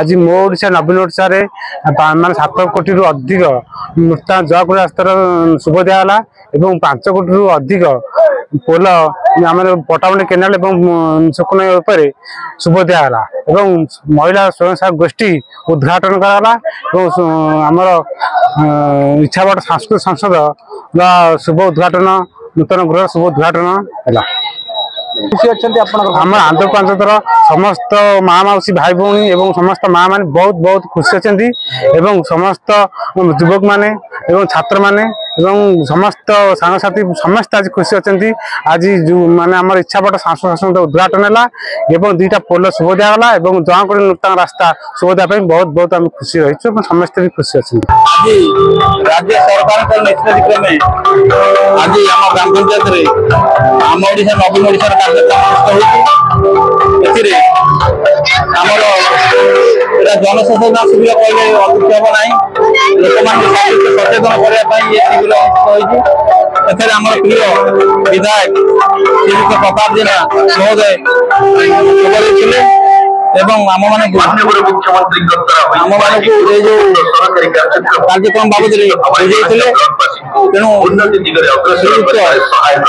आज मो ओडिशा नवीन ओडिशा मान 7 कोटी रु अधिक नूतन जगुड़ी रास्तार शुभ दिगला और 5 कोटी रु अधिक पोल आम पटामुंडी केनाल सुकुन शुभ दिगला और महिला स्वयं सहायक गोष्ठी उद्घाटन कराला आमर इच्छाबाट सांस्कृतिक संसद शुभ उद्घाटन नूतन गृह शुभ उद्घाटन है। आम आंध्र प्रांतर समस्त माँ मौसी भाई भौणी एवं समस्त माँ मैंने बहुत बहुत खुशी अच्छा समस्त युवक मैंने छात्र मैंने समस्त सांगसाथी समस्त आज खुशी अच्छा आज माने आम इच्छापट सांस्कृतिक उद्घाटन है और 2टा पोल शुभ दिगला और जहाँकड़ी नूतन रास्ता शुभ देवाई बहुत बहुत आम खुशी रही समस्त भी खुशी अच्छा। राज्य सरकार निष्पत्ति क्रमे आज आम ग्राम पंचायत आम ओडिशा नवीन ओडिशा जनसचेतना शिविर कहले अत्युक्ति हम ना लोक मैंने सचेतन करने प्रिय विधायक श्रीयुक्त प्रताप जेना महोदय आम मान कार्यक्रम बाबद बुझे तेणु आज शुभ दिगला आरंभ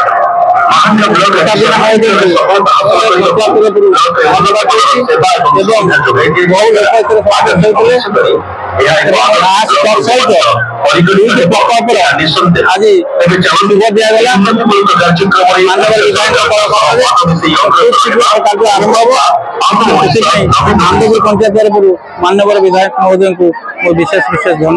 हम आनंदपुर पंचायत तरफ माननीय विधायक महोदय को विशेष धन्यवाद।